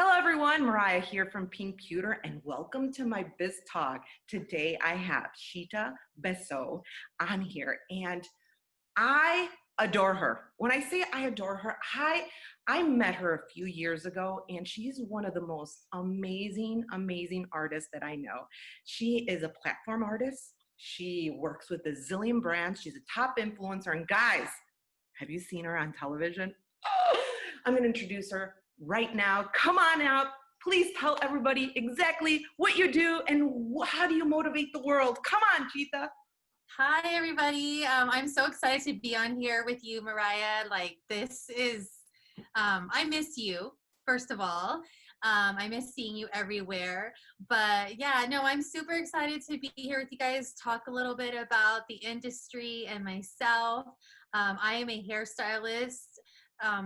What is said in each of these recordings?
Hello everyone, Mireya here from Pewter, and welcome to my Biz Talk. Today I have Chita Beseau on here, and I adore her. When I say I adore her, I met her a few years ago, and she's one of the most amazing artists that I know. She is a platform artist. She works with a zillion brands. She's a top influencer, and guys, have you seen her on television? I'm going to introduce her right now. Come on out. Please tell everybody exactly what you do and how do you motivate the world. Come on, Chita. Hi, everybody. I'm so excited to be on here with you, Mireya. I miss you, first of all. I miss seeing you everywhere. But yeah, no, I'm super excited to be here with you guys, talk a little bit about the industry and myself. I am a hairstylist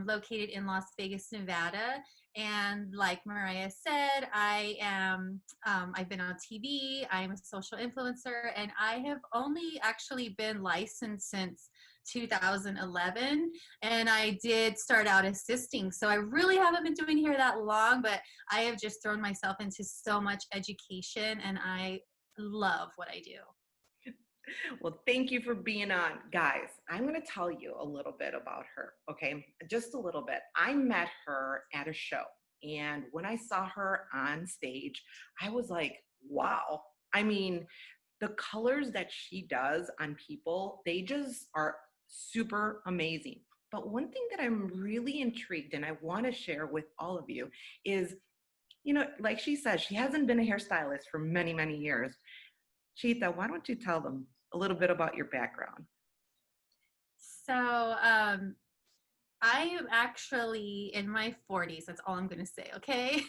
located in Las Vegas, Nevada. And like Mireya said, I've been on TV, I'm a social influencer, and I have only actually been licensed since 2011. And I did start out assisting. So I really haven't been doing hair that long, but I have just thrown myself into so much education and I love what I do. Well, thank you for being on. Guys, I'm going to tell you a little bit about her, okay? Just a little bit. I met her at a show, and when I saw her on stage, I was like, wow. I mean, the colors that she does on people, they just are super amazing. But one thing that I'm really intrigued and I want to share with all of you is, like she says, she hasn't been a hairstylist for many years. Chita, why don't you tell them a little bit about your background? So, I am actually in my 40s. That's all I'm going to say, okay?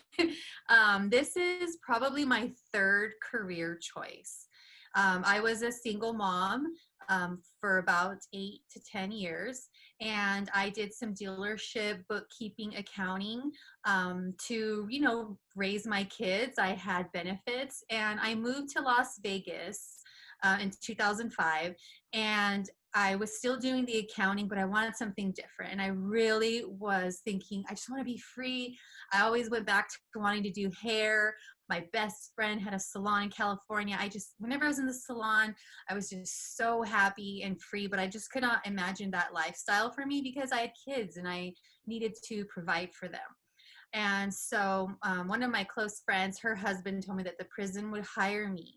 This is probably my third career choice. I was a single mom for about 8 to 10 years, and I did some dealership bookkeeping, accounting to, raise my kids. I had benefits, and I moved to Las Vegas in 2005, and I was still doing the accounting, but I wanted something different. And I really was thinking, I just want to be free. I always went back to wanting to do hair. My best friend had a salon in California. Whenever I was in the salon, I was just so happy and free, but I just could not imagine that lifestyle for me because I had kids and I needed to provide for them. And so one of my close friends, her husband told me that the prison would hire me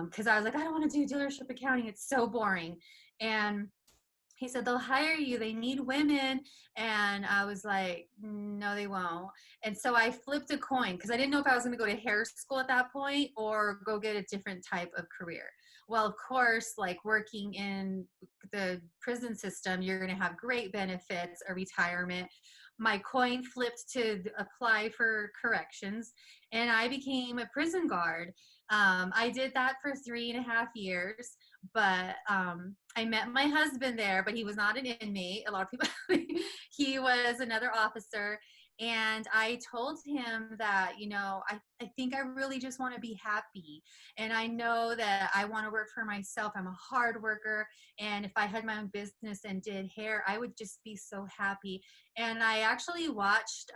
because I was like, I don't want to do dealership accounting. It's so boring. And he said, they'll hire you. They need women. And I was like, no, they won't. And so I flipped a coin because I didn't know if I was going to go to hair school at that point or go get a different type of career. Well, of course, like working in the prison system, you're going to have great benefits, a retirement. My coin flipped to apply for corrections, and I became a prison guard. I did that for 3.5 years, but I met my husband there, but he was not an inmate. A lot of people, he was another officer. And I told him that, I think I really just want to be happy. And I know that I want to work for myself. I'm a hard worker. And if I had my own business and did hair, I would just be so happy. And I actually watched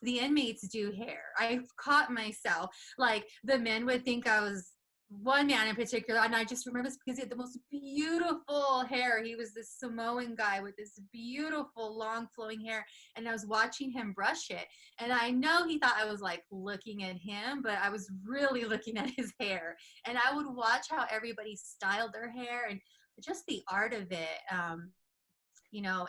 the inmates do hair. I caught myself, like the men would think I was one man in particular, and I just remember this because he had the most beautiful hair. He was this Samoan guy with this beautiful long flowing hair, and I was watching him brush it, and I know he thought I was like looking at him, but I was really looking at his hair. And I would watch how everybody styled their hair and just the art of it.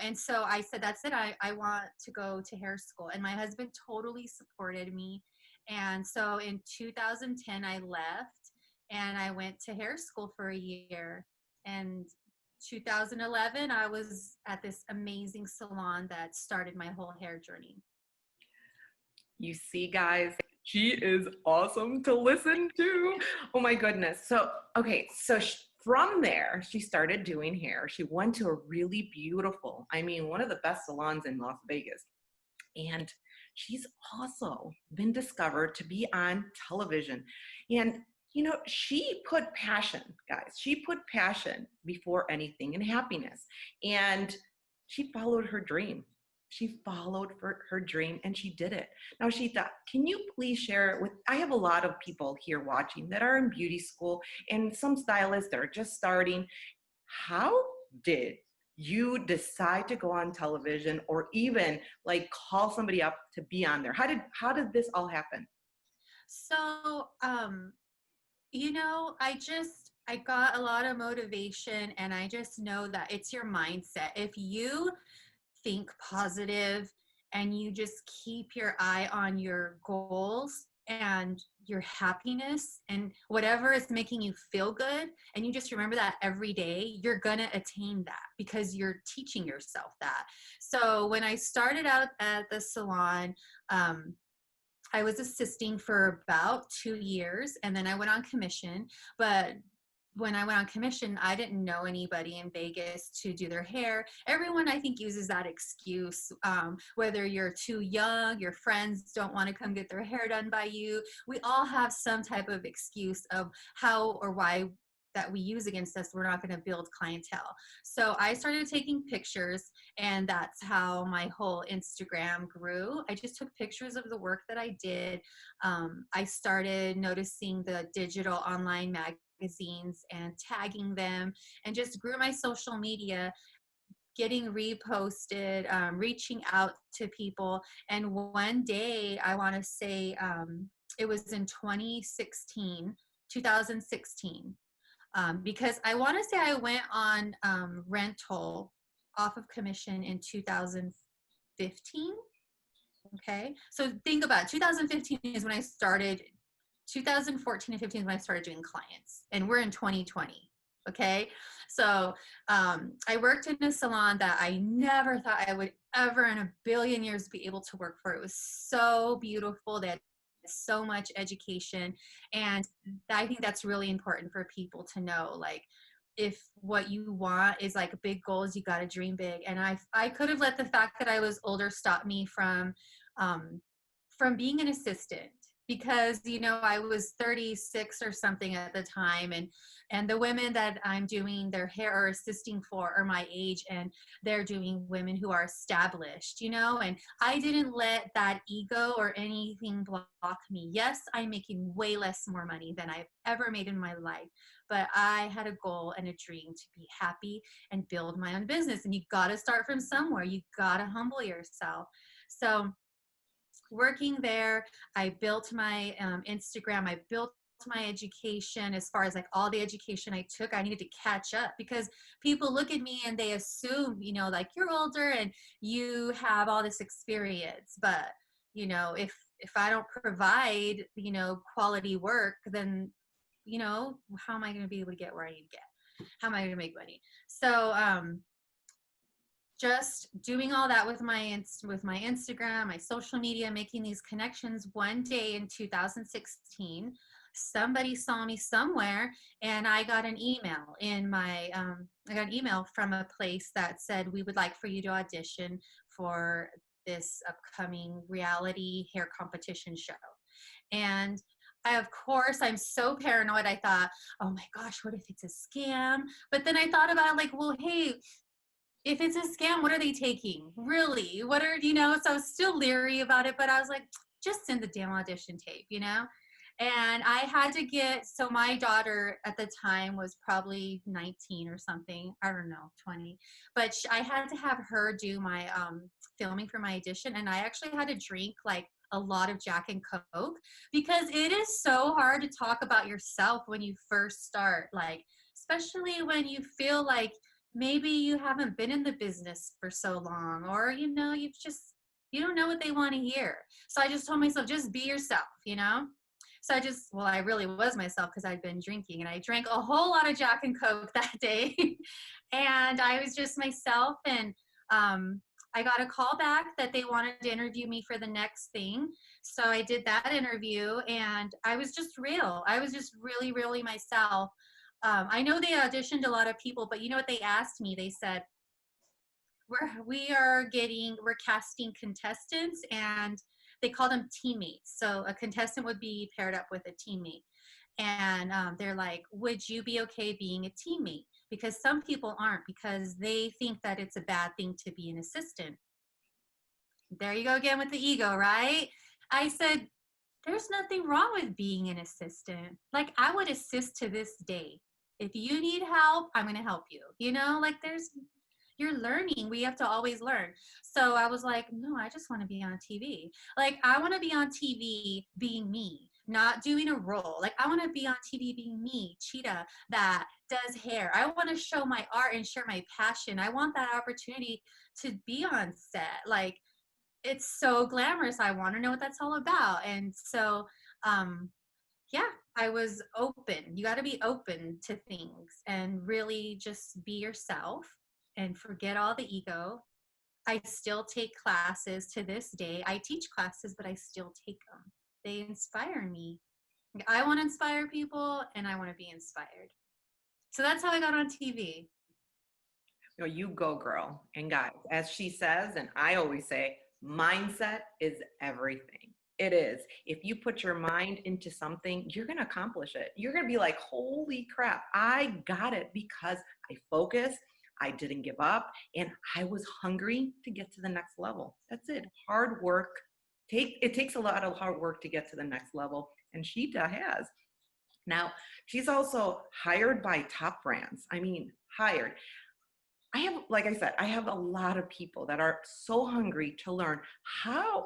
And so I said, that's it. I want to go to hair school. And my husband totally supported me. And so in 2010, I left and I went to hair school for a year. And 2011, I was at this amazing salon that started my whole hair journey. You see, guys, she is awesome to listen to. Oh my goodness. So from there, she started doing hair. She went to a really beautiful, one of the best salons in Las Vegas. And she's also been discovered to be on television. And she put passion, guys. She put passion before anything and happiness. And she followed her dream. She followed for her dream and she did it. Now, Shita, can you please share with, I have a lot of people here watching that are in beauty school and some stylists that are just starting. How did you decide to go on television or even like call somebody up to be on there? How did this all happen? So, I got a lot of motivation, and I just know that it's your mindset. If you think positive and you just keep your eye on your goals and your happiness and whatever is making you feel good, and you just remember that every day, you're gonna attain that because you're teaching yourself that. So when I started out at the salon, I was assisting for about 2 years, and then I went on commission. But when I went on commission, I didn't know anybody in Vegas to do their hair. Everyone, I think, uses that excuse. Whether you're too young, your friends don't want to come get their hair done by you. We all have some type of excuse of how or why that we use against us. We're not going to build clientele. So I started taking pictures, and that's how my whole Instagram grew. I just took pictures of the work that I did. I started noticing the digital online magazines and tagging them, and just grew my social media, getting reposted, reaching out to people. And one day, I want to say it was in 2016, because I want to say I went on rental off of commission in 2015. Okay. So think about it. 2015 is when I started. 2014 and 15 is when I started doing clients, and we're in 2020. Okay. So I worked in a salon that I never thought I would ever in a billion years be able to work for. It was so beautiful. They had so much education. And I think that's really important for people to know. Like, if what you want is like big goals, you got to dream big. And I could have let the fact that I was older stop me um, from being an assistant, because I was 36 or something at the time, and the women that I'm doing their hair or assisting for are my age, and they're doing women who are established, and I didn't let that ego or anything block me. Yes, I'm making way less more money than I've ever made in my life, but I had a goal and a dream to be happy and build my own business. And you got to start from somewhere. You got to humble yourself. So working there, I built my Instagram. I built my education. As far as like all the education I took, I needed to catch up, because people look at me and they assume, like, you're older and you have all this experience. But, if I don't provide, quality work, then, how am I going to be able to get where I need to get? How am I going to make money? So, just doing all that with my Instagram, my social media, making these connections. One day in 2016, somebody saw me somewhere, and I got an email from a place that said, we would like for you to audition for this upcoming reality hair competition show. And of course, I'm so paranoid. I thought, oh my gosh, what if it's a scam? But then I thought about it, like, well, hey, if it's a scam, what are they taking? Really? So I was still leery about it, but I was like, just send the damn audition tape, And I had to so my daughter at the time was probably 19 or something. I don't know, 20. But I had to have her do my filming for my audition. And I actually had to drink like a lot of Jack and Coke, because it is so hard to talk about yourself when you first start, like, especially when you feel like maybe you haven't been in the business for so long, or you don't know what they want to hear. So I just told myself, just be yourself. So I really was myself, because I'd been drinking, and I drank a whole lot of Jack and Coke that day. And I was just myself. And I got a call back that they wanted to interview me for the next thing. So I did that interview, and I was just real. I was just really, really myself. I know they auditioned a lot of people, but you know what they asked me? They said, we're casting contestants, and they call them teammates. So a contestant would be paired up with a teammate. And they're like, would you be okay being a teammate? Because some people aren't, because they think that it's a bad thing to be an assistant. there you go again with the ego, right? I said, there's nothing wrong with being an assistant. Like, I would assist to this day. If you need help, I'm going to help you. Like, you're learning. We have to always learn. So I was like, no, I just want to be on TV. Like, I want to be on TV being me, not doing a role. Like, I want to be on TV being me, Cheetah, that does hair. I want to show my art and share my passion. I want that opportunity to be on set. Like, it's so glamorous. I want to know what that's all about. And so, yeah, I was open. You got to be open to things and really just be yourself and forget all the ego. I still take classes to this day. I teach classes, but I still take them. They inspire me. I want to inspire people and I want to be inspired. So that's how I got on TV. You go, girl. And guys, as she says, and I always say, mindset is everything. It is. If you put your mind into something, you're going to accomplish it. You're going to be like, holy crap, I got it because I focused, I didn't give up, and I was hungry to get to the next level. That's it. Hard work. It takes a lot of hard work to get to the next level, and Chita has. Now, she's also hired by top brands. I mean, hired. I have, like I said, I have a lot of people that are so hungry to learn how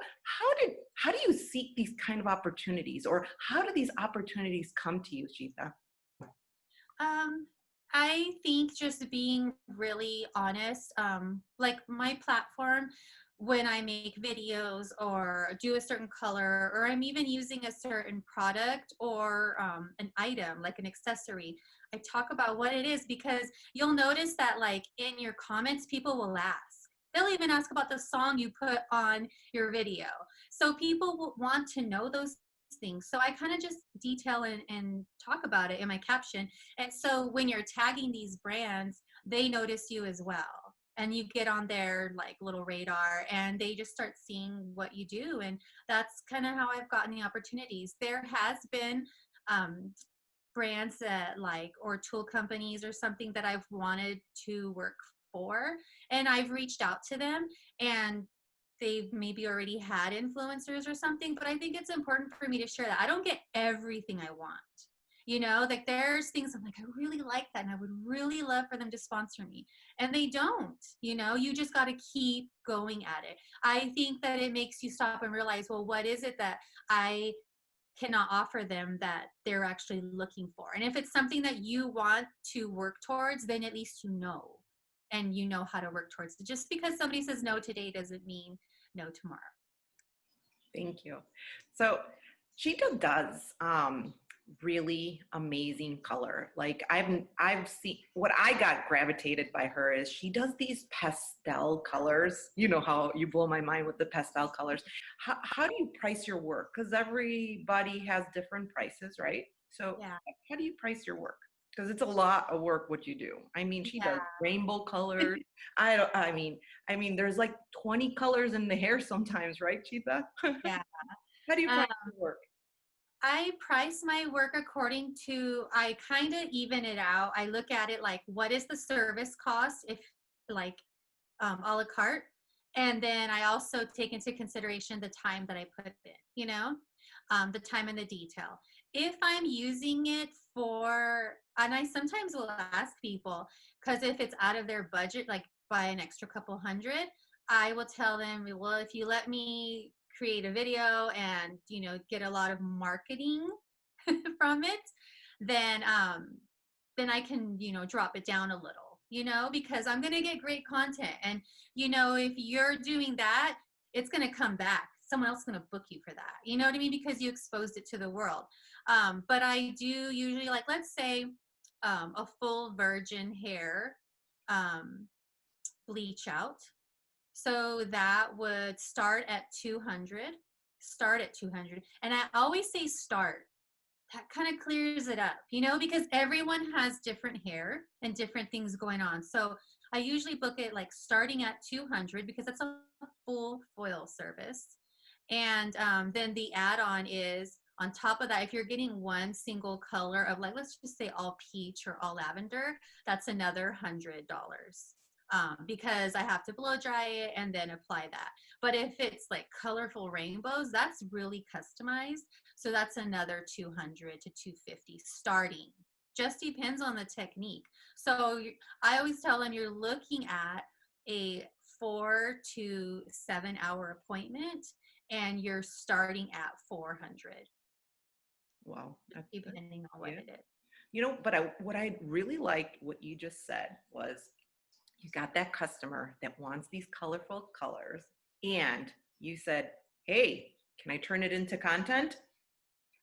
do you seek these kind of opportunities, or how do these opportunities come to you, Chita? I think just being really honest, like my platform, when I make videos or do a certain color, or I'm even using a certain product or an item, like an accessory, I talk about what it is, because you'll notice that like in your comments, people will ask. They'll even ask about the song you put on your video. So people will want to know those things. So I kind of just detail and talk about it in my caption. And so when you're tagging these brands, they notice you as well. And you get on their like little radar and they just start seeing what you do. And that's kind of how I've gotten the opportunities. There has been brands that like, or tool companies or something that I've wanted to work for. And I've reached out to them and they've maybe already had influencers or something, but I think it's important for me to share that. I don't get everything I want. Like there's things I'm like, I really like that and I would really love for them to sponsor me. And they don't, you just got to keep going at it. I think that it makes you stop and realize, well, what is it that I cannot offer them that they're actually looking for? And if it's something that you want to work towards, then at least and you know how to work towards it. Just because somebody says no today doesn't mean no tomorrow. Thank you. So Chita does really amazing color. Like I've seen, what I got gravitated by her is she does these pastel colors. You know how you blow my mind with the pastel colors. How do you price your work? Because everybody has different prices, right? So yeah. How do you price your work? Because it's a lot of work what you do. I mean, she does rainbow colors. I mean, there's like 20 colors in the hair sometimes, right, Chita? Yeah. How do you price your work? I price my work according to, I kind of even it out. I look at it like, what is the service cost if like a la carte? And then I also take into consideration the time that I put in, the time and the detail. If I'm using it and I sometimes will ask people, because if it's out of their budget, like by an extra couple hundred, I will tell them, well, if you let me create a video and, get a lot of marketing from it, then I can, drop it down a little, because I'm going to get great content. And, if you're doing that, it's going to come back. Someone else is going to book you for that. You know what I mean? Because you exposed it to the world. But I do usually, like, let's say a full virgin hair bleach out. So that would start at 200. And I always say start. That kind of clears it up, because everyone has different hair and different things going on. So I usually book it like starting at 200 because that's a full foil service. And then the add-on is on top of that, if you're getting one single color of like, let's just say all peach or all lavender, that's another $100. because I have to blow dry it and then apply that. But if it's like colorful rainbows, that's really customized. So that's another 200 to 250 starting. Just depends on the technique. So I always tell them you're looking at a 4 to 7 hour appointment and you're starting at 400. Wow, that's good. Depending on what Yeah. it is. But what I really liked what you just said was you got that customer that wants these colorful colors, and you said, hey, can I turn it into content?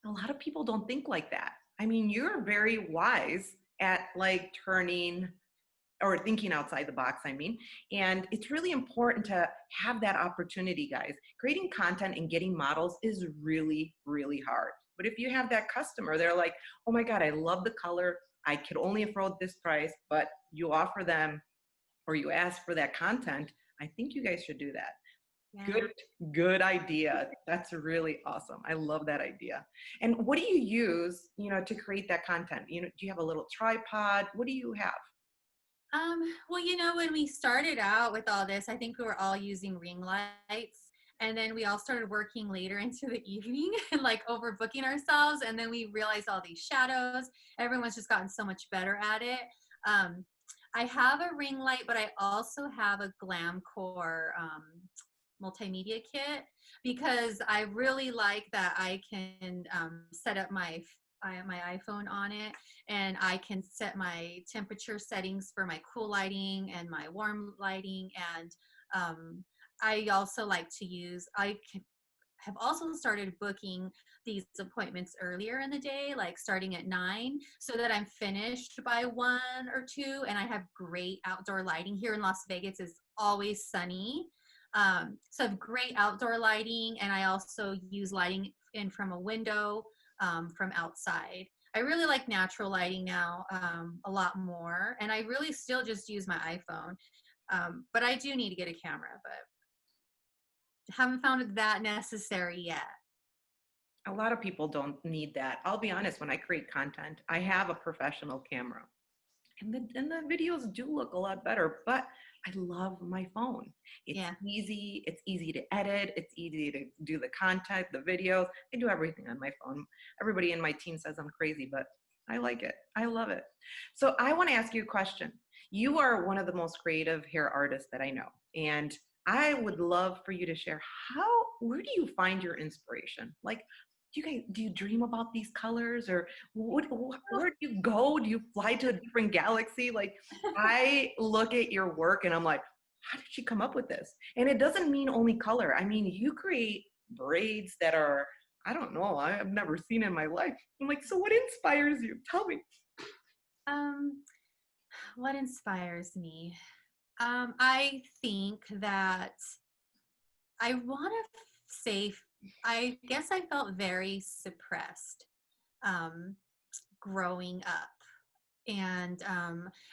A lot of people don't think like that. I mean, you're very wise at like turning or thinking outside the box, I mean. And it's really important to have that opportunity, guys. Creating content and getting models is really, really hard. But if you have that customer, they're like, oh my God, I love the color. I could only afford this price, but you offer them or you ask for that content. I think you guys should do that. Yeah. Good idea. That's really awesome. I love that idea. And what do you use, to create that content? Do you have a little tripod? What do you have? Well, when we started out with all this, I think we were all using ring lights. And then we all started working later into the evening and like overbooking ourselves. And then we realized all these shadows. Everyone's just gotten so much better at it. Um, I have a ring light, but I also have a Glamcore multimedia kit because I really like that I can set up my iPhone on it, and I can set my temperature settings for my cool lighting and my warm lighting. And I also like to use, have also started booking these appointments earlier in the day, like starting at 9, so that I'm finished by 1 or 2. And I have great outdoor lighting. Here in Las Vegas is always sunny. So I have great outdoor lighting, and I also use lighting in from a window from outside. I really like natural lighting now a lot more, and I really still just use my iPhone. But I do need to get a camera, but haven't found it that necessary yet. A lot of people don't need that. I'll be honest, when I create content, I have a professional camera. And the videos do look a lot better, but I love my phone. It's easy to edit, it's easy to do the content, the videos. I do everything on my phone. Everybody in my team says I'm crazy, but I like it. I love it. So I want to ask you a question. You are one of the most creative hair artists that I know. And I would love for you to share where do you find your inspiration? Like, do you dream about these colors, or where do you go? Do you fly to a different galaxy? Like, I look at your work and I'm like, how did she come up with this? And it doesn't mean only color. I mean, you create braids that are, I don't know, I've never seen in my life. I'm like, so what inspires you? Tell me. What inspires me? I think that I want to say, I guess I felt very suppressed growing up. And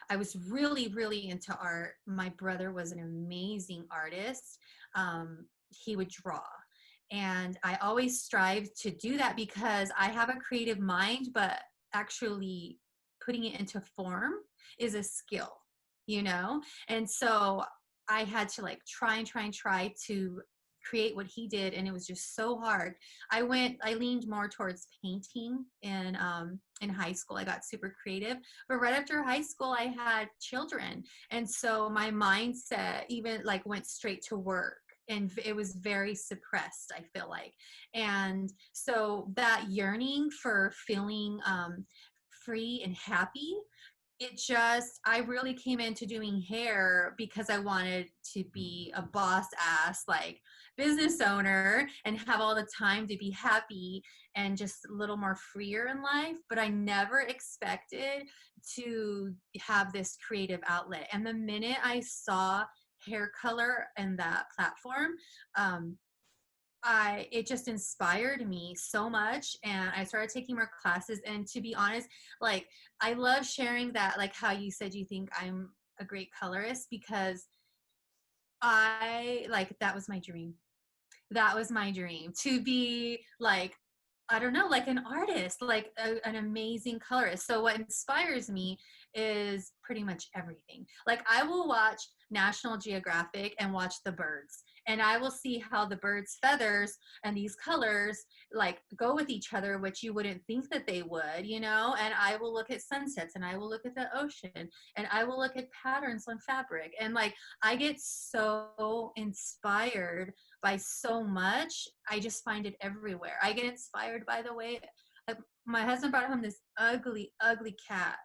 I was really, really into art. My brother was an amazing artist. He would draw. And I always strived to do that because I have a creative mind, but actually putting it into form is a skill, you know? And so I had to like try to create what he did, and it was just so hard. I leaned more towards painting in high school. I got super creative, but right after high school I had children, and so my mindset even like went straight to work, and it was very suppressed, I feel like. And so that yearning for feeling free and happy, I really came into doing hair because I wanted to be a boss ass, like business owner, and have all the time to be happy and just a little more freer in life. But I never expected to have this creative outlet. And the minute I saw hair color and that platform, it just inspired me so much, and I started taking more classes. And to be honest, like, I love sharing that, like how you said you think I'm a great colorist, because that was my dream. That was my dream, to be like I don't know, like an artist, like an amazing colorist. So what inspires me is pretty much everything. Like I will watch National Geographic and watch the birds, and I will see how the birds' feathers and these colors like go with each other, which you wouldn't think that they would, you know? And I will look at sunsets, and I will look at the ocean, and I will look at patterns on fabric. And like I get so inspired by so much. I just find it everywhere. I get inspired by the way my husband brought home this ugly, ugly cat.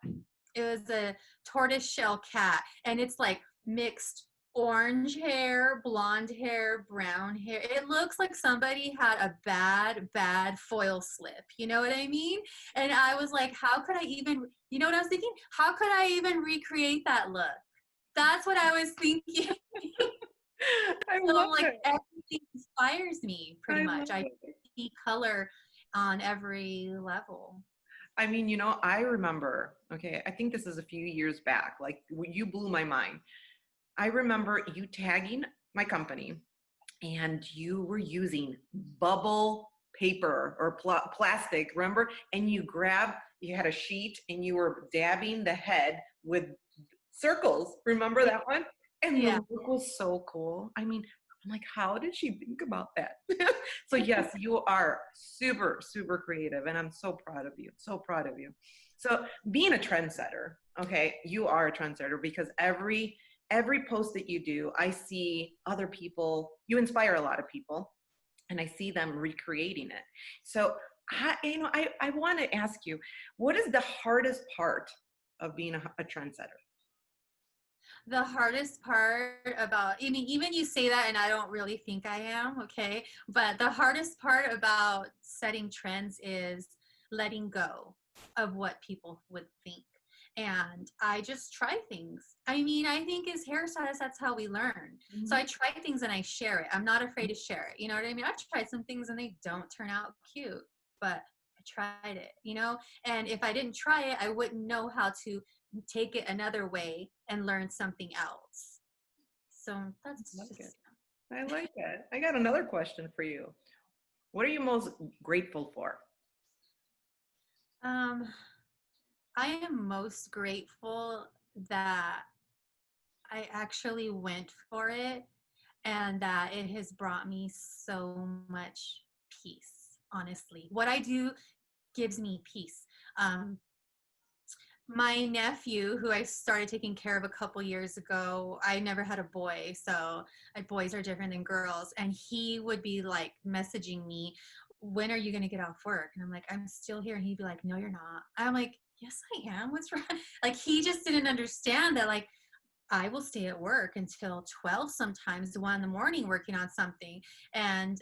It was a tortoise shell cat, and it's like mixed orange hair, blonde hair, brown hair. It looks like somebody had a bad, bad foil slip. You know what I mean? And I was like, how could I even, you know what I was thinking? How could I even recreate that look? That's what I was thinking. I So love like it. everything inspires me pretty I love much. I it. see color on every level. I mean, you know, I remember, okay, I think this is a few years back, like you blew my mind. I remember you tagging my company and you were using bubble paper or plastic, remember? And you had a sheet and you were dabbing the head with circles. Remember that one? And the Yeah. look was so cool. I mean, I'm like, how did she think about that? So yes, you are super, super creative, and I'm so proud of you. So proud of you. So being a trendsetter, okay, you are a trendsetter because every post that you do, I see other people, you inspire a lot of people, and I see them recreating it. So I want to ask you, what is the hardest part of being a trendsetter? The hardest part about, I mean, even you say that, and I don't really think I am, okay? But the hardest part about setting trends is letting go of what people would think. And I just try things. I mean, I think as hairstylists, that's how we learn. So I Mhm. try things and I share it. I'm not afraid to share it. You know what I mean? I've tried some things and they don't turn out cute, but I tried it, you know? And if I didn't try it, I wouldn't know how to take it another way and learn something else. So I that's like it. just, I like it. I got another question for you. What are you most grateful for? um, I am most grateful that I actually went for it and that it has brought me so much peace, honestly. What I do gives me peace. Um, my nephew, who I started taking care of a couple years ago, I never had a boy, so boys are different than girls. And he would be like messaging me, when are you going to get off work? And I'm like, I'm still here. And he'd be like, no, you're not. I'm like, yes, I am. What's wrong? Like, he just didn't understand that, like, I will stay at work until 12, sometimes 1 in the morning working on something. And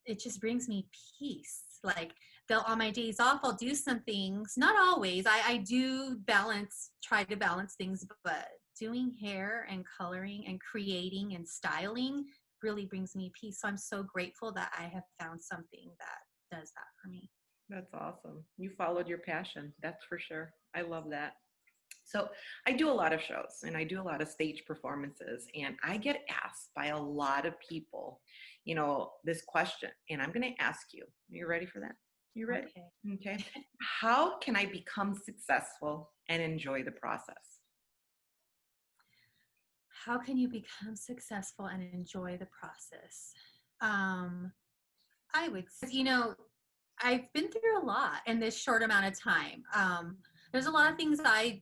it just brings me peace. Like they'll on my days off, I'll do some things. Not always. I do try to balance things, but doing hair and coloring and creating and styling really brings me peace. So I'm so grateful that I have found something that does that for me. That's awesome. You followed your passion. That's for sure. I love that. So I do a lot of shows and I do a lot of stage performances, and I get asked by a lot of people, you know, this question, and I'm going to ask you. Are you ready for that? You ready? Okay. Okay. How can I become successful and enjoy the process? How can you become successful and enjoy the process? Um, I would, you know, I've been through a lot in this short amount of time. There's a lot of things I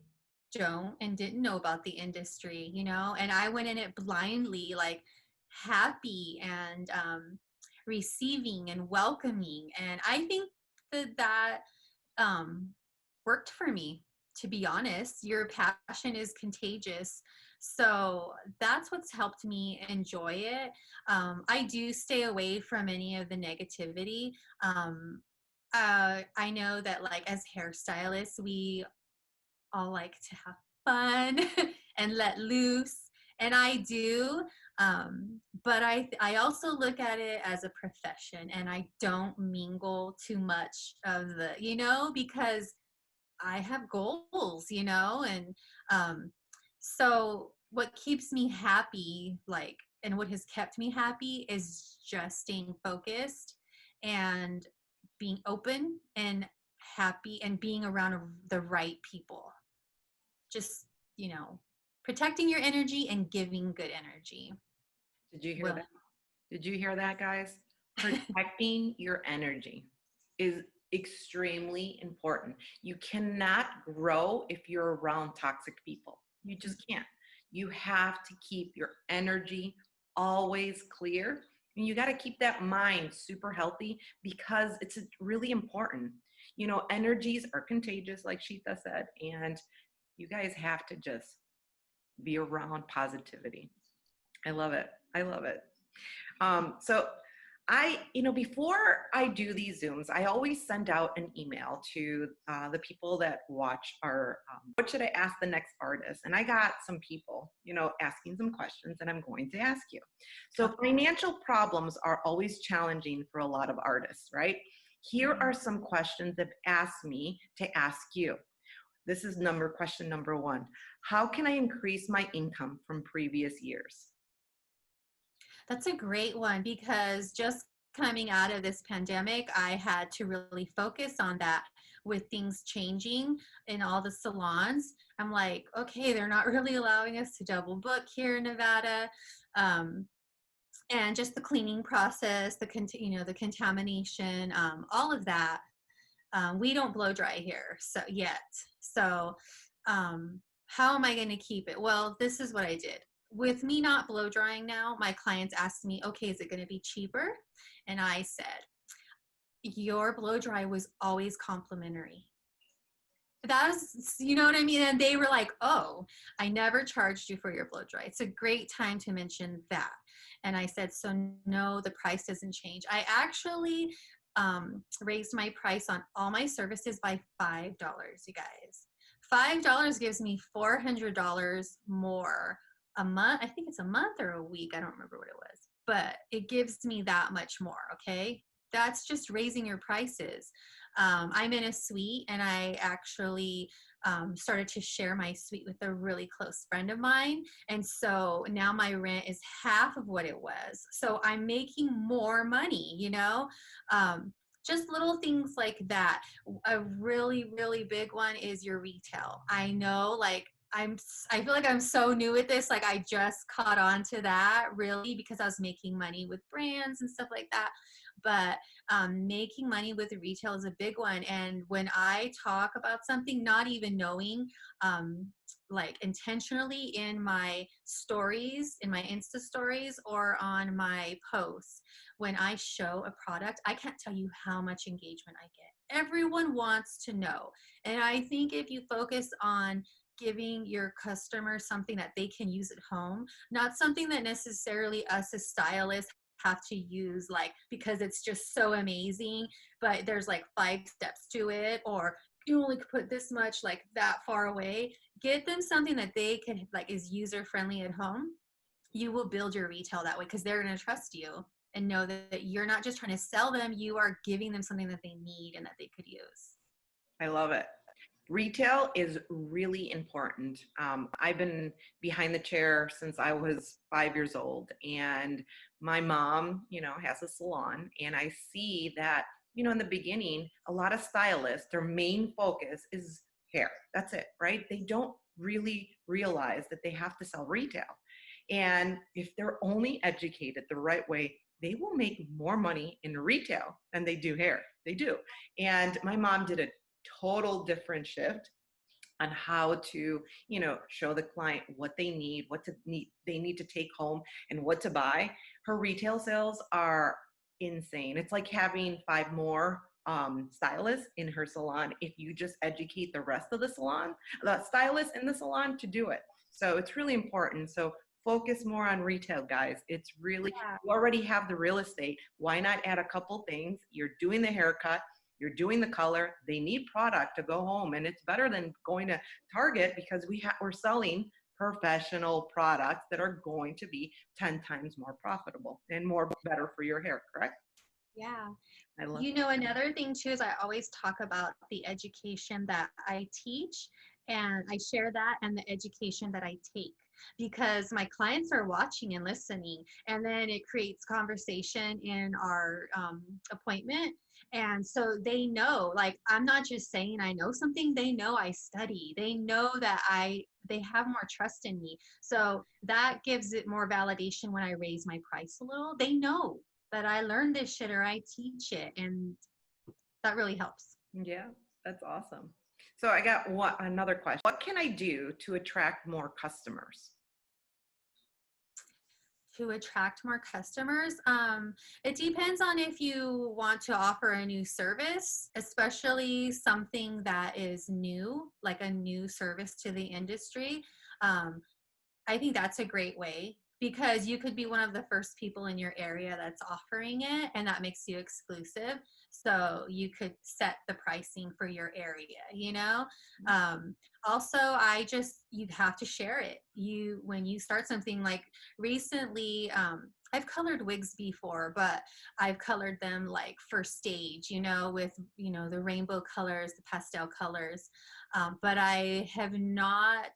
don't and didn't know about the industry, you know, and I went in it blindly, like happy and receiving and welcoming. And I think that um, worked for me, to be honest. Your passion is contagious. So that's what's helped me enjoy it. I do stay away from any of the negativity. I know that, like, as hairstylists, we all like to have fun and let loose. And I do. But I also look at it as a profession, and I don't mingle too much of the, you know, because I have goals, you know, and so what keeps me happy, like, and what has kept me happy is just staying focused and being open and happy and being around the right people. Just, you know, protecting your energy and giving good energy. Did you hear Well, that? Did you hear that, guys? Protecting your energy is extremely important. You cannot grow if you're around toxic people. You just can't. You have to keep your energy always clear. And you got to keep that mind super healthy because it's really important. You know, energies are contagious, like Chita said, and you guys have to just be around positivity. I love it. I love it. So before I do these Zooms, I always send out an email to the people that watch our, what should I ask the next artist? And I got some people, asking some questions and I'm going to ask you. So financial problems are always challenging for a lot of artists, right? Here are some questions that asked me to ask you. This is question number 1. How can I increase my income from previous years? that's a great one, because just coming out of this pandemic, I had to really focus on that with things changing in all the salons. I'm like, okay, they're not really allowing us to double book here in Nevada. And just the cleaning process, the contamination, all of that. We don't blow dry here yet. So how am I going to keep it? Well, this is what I did. With me not blow drying now, my clients asked me, okay, is it going to be cheaper? And I said, your blow dry was always complimentary. That's, you know what I mean? And they were like, oh, I never charged you for your blow dry. It's a great time to mention that. And I said, so no, the price doesn't change. I actually raised my price on all my services by $5, you guys. $5 gives me $400 more a month. I think it's a month or a week. I don't remember what it was, but it gives me that much more. Okay. That's just raising your prices. I'm in a suite, and I actually started to share my suite with a really close friend of mine. And so now my rent is half of what it was. So I'm making more money, just little things like that. A really, really big one is your retail. I know, I feel like I'm so new at this. Like, I just caught on to that really because I was making money with brands and stuff like that. But making money with retail is a big one. And when I talk about something, not even knowing, like intentionally in my stories, in my Insta stories, or on my posts, when I show a product, I can't tell you how much engagement I get. Everyone wants to know. And I think if you focus on giving your customer something that they can use at home, not something that necessarily us as stylists have to use, like, because it's just so amazing, but there's like 5 steps to it, or you only could put this much like that far away. Get them something that they can, like, is user friendly at home. You will build your retail that way because they're going to trust you and know that you're not just trying to sell them, you are giving them something that they need and that they could use. I love it. Retail is really important. I've been behind the chair since I was 5 years old, and my mom, has a salon, and I see that, in the beginning, a lot of stylists, their main focus is hair. That's it, right? They don't really realize that they have to sell retail. And if they're only educated the right way, they will make more money in retail than they do hair. They do. And my mom did a total different shift on how to, show the client what they need, they need to take home, and what to buy. Her retail sales are insane. It's like having 5 more stylists in her salon if you just educate the rest of the stylists in the salon to do it. So it's really important. So focus more on retail, guys. It's really, you already have the real estate. Why not add a couple things? You're doing the haircut, you're doing the color. They need product to go home, and it's better than going to Target because we're selling professional products that are going to be 10 times more profitable and better for your hair, correct? Yeah. I love Another thing too is I always talk about the education that I teach, and I share that, and the education that I take. because my clients are watching and listening, and then it creates conversation in our appointment. And so they know, like, I'm not just saying I know something, they know I study, they know that they have more trust in me. So that gives it more validation when I raise my price a little. They know that I learned this shit or I teach it, and that really helps. Yeah, that's awesome. So I got another question. What can I do to attract more customers? To attract more customers, it depends on if you want to offer a new service, especially something that is new, like a new service to the industry. um, I think that's a great way, because you could be one of the first people in your area that's offering it, and that makes you exclusive. So you could set the pricing for your area, you know? Also, you have to share it. When you start something, like recently, I've colored wigs before, but I've colored them like for stage, with, the rainbow colors, the pastel colors. But I have not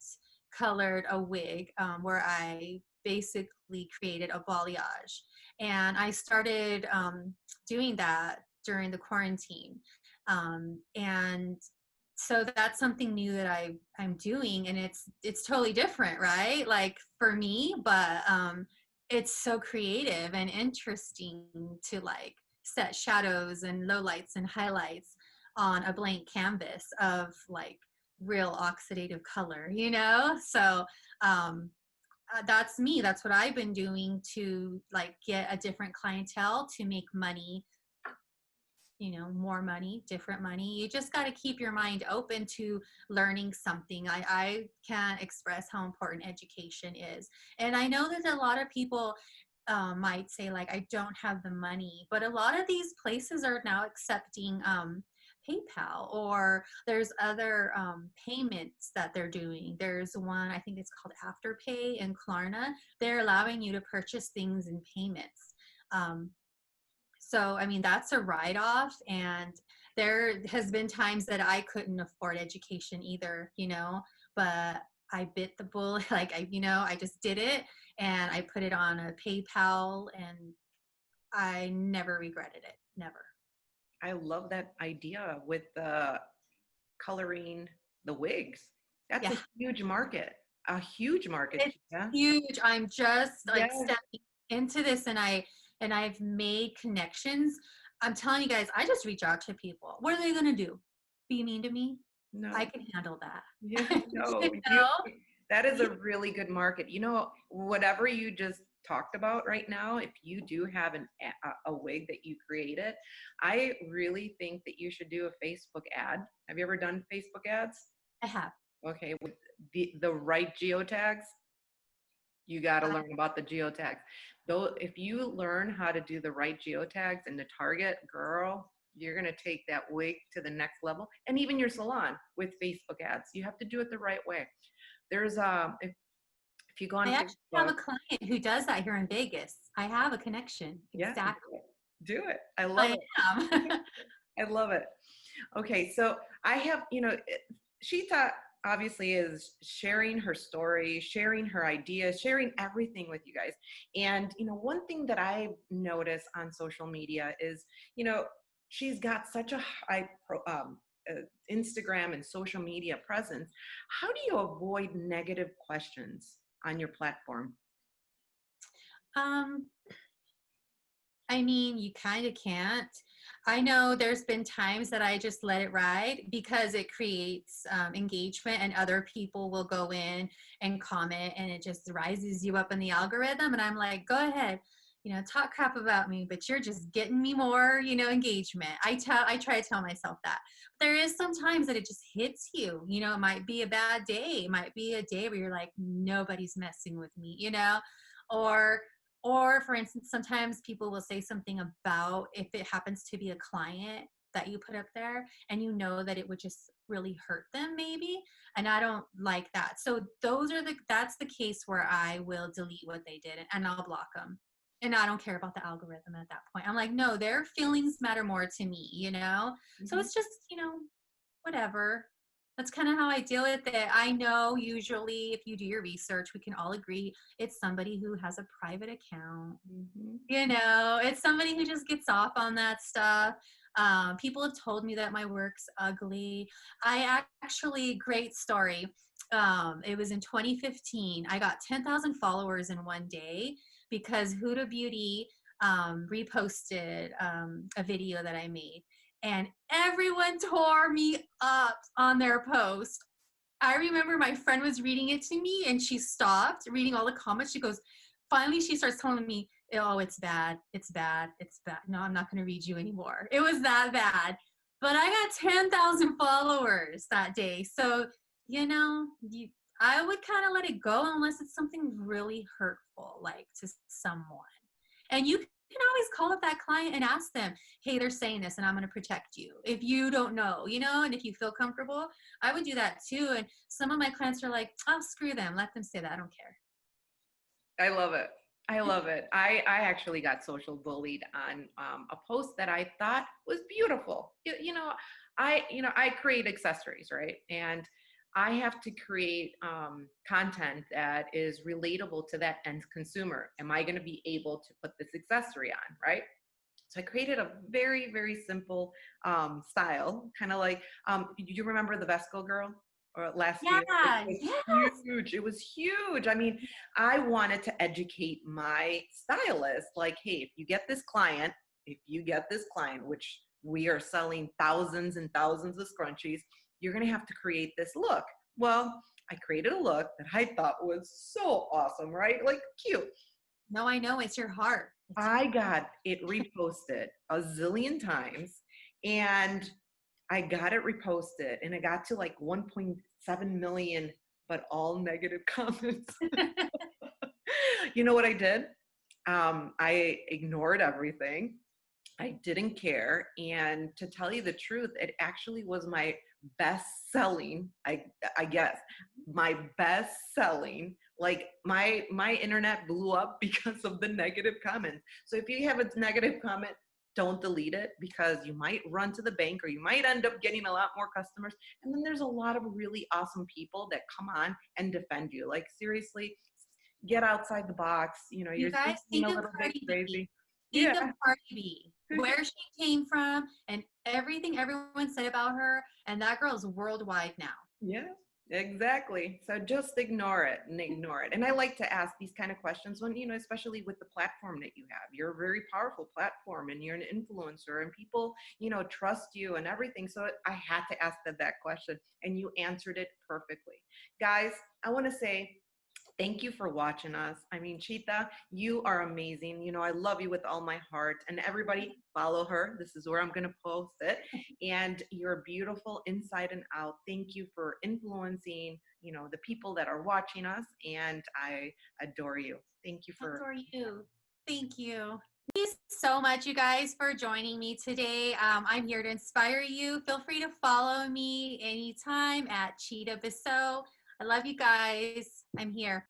colored a wig where I basically created a balayage. And I started doing that during the quarantine. And so that's something new that I'm doing, and it's totally different, right? Like for me, but it's so creative and interesting to like set shadows and lowlights and highlights on a blank canvas of like real oxidative color, So that's me. That's what I've been doing to like get a different clientele to make money, more money, different money. You just got to keep your mind open to learning something. I can't express how important education is. And I know that a lot of people might say, like, I don't have the money, but a lot of these places are now accepting PayPal, or there's other payments that they're doing. There's one, I think it's called Afterpay in Klarna. They're allowing you to purchase things in payments. So, I mean, that's a write-off. And there has been times that I couldn't afford education either, but I bit the bullet. Like, I just did it, and I put it on a PayPal, and I never regretted it. Never. I love that idea with the coloring the wigs. That's Yeah. a huge market. A huge market. It's Yeah. huge. I'm just like Yes. stepping into this, and I've made connections. I'm telling you guys, I just reach out to people. What are they gonna do? Be mean to me? I No. can handle that. Yeah. No. You know? That is a really good market. Whatever you just talked about right now, if you do have a wig that you created, I really think that you should do a Facebook ad. Have you ever done Facebook ads? I have. Okay, with the right geotags, you got to I, learn about the geotags. Though, if you learn how to do the right geotags and the target, girl, you're gonna take that wig to the next level. And even your salon with Facebook ads, you have to do it the right way. There's if you go on I actually have Facebook, a client who does that here in Vegas. I have a connection. yeah, Exactly. do it. I love I it. am. I love it. Okay, so I have, Shita obviously is sharing her story, sharing her ideas, sharing everything with you guys. And, one thing that I notice on social media is, she's got such a high Instagram and social media presence. How do you avoid negative questions on your platform? um, I mean, you kind of can't. I know there's been times that I just let it ride because it creates engagement, and other people will go in and comment, and it just rises you up in the algorithm. And I'm like, go ahead, talk crap about me, but you're just getting me more, engagement. I try to tell myself that. But there is sometimes that it just hits you. It might be a bad day. It might be a day where you're like, nobody's messing with me, or for instance, sometimes people will say something about, if it happens to be a client that you put up there, and that it would just really hurt them maybe. And I don't like that. So that's the case where I will delete what they did, and I'll block them. And I don't care about the algorithm at that point. I'm like, no, their feelings matter more to me, So Mhm. it's just, whatever. That's kind of how I deal with it. I know usually if you do your research, we can all agree it's somebody who has a private account. Mhm. You know, it's somebody who just gets off on that stuff. People have told me that my work's ugly. Actually, great story. It was in 2015. I got 10,000 followers in one day because Huda Beauty reposted a video that I made, and everyone tore me up on their post. I remember my friend was reading it to me and she stopped reading all the comments. She goes, finally, she starts telling me, oh, it's bad. It's bad. It's bad. No, I'm not going to read you anymore. It was that bad. But I got 10,000 followers that day. So, you know, I would kind of let it go unless it's something really hurtful, like to someone. And you can always call up that client and ask them, hey, they're saying this and I'm going to protect you. If you don't know, you know, and if you feel comfortable, I would do that too. And some of my clients are like, oh, screw them. Let them say that. I don't care. I love it. I love it. I actually got social bullied on a post that I thought was beautiful. I create accessories, right? And I have to create content that is relatable to that end consumer. Am I going to be able to put this accessory on, right? So I created a very, very simple style, kind of like, you remember the Vesco girl? Or last year, it Yeah. was Yes. huge. It was huge. I mean, I wanted to educate my stylist, like, hey, if you get this client, which we are selling thousands and thousands of scrunchies, you're going to have to create this look. Well, I created a look that I thought was so awesome, right? Like cute. No, I know. It's your heart. I got it reposted a zillion times and I got it reposted and it got to like 1.7 million, but all negative comments. You know what I did? I ignored everything. I didn't care. And to tell you the truth, it actually was my best selling, I guess, my best selling. Like my internet blew up because of the negative comments. So if you have a negative comment, don't delete it because you might run to the bank or you might end up getting a lot more customers. And then there's a lot of really awesome people that come on and defend you. Like seriously, get outside the box. You know, You you're guys being a think of little bit Cardi B. crazy. Think of Yeah. Cardi B, where she came from, and everything everyone said about her. And that girl is worldwide now. Yeah, exactly. So just ignore it and ignore it. And I like to ask these kind of questions when, especially with the platform that you have. You're a very powerful platform and you're an influencer and people, trust you and everything. So I had to ask that question and you answered it perfectly. Guys, I want to say thank you for watching us. I mean, Chita, you are amazing. I love you with all my heart. And everybody, follow her. This is where I'm going to post it. And you're beautiful inside and out. Thank you for influencing, the people that are watching us. And I adore you. Thank you for. Adore you. Thank you. Thank you so much, you guys, for joining me today. I'm here to inspire you. Feel free to follow me anytime at Chita Beseau. I love you guys. I'm here.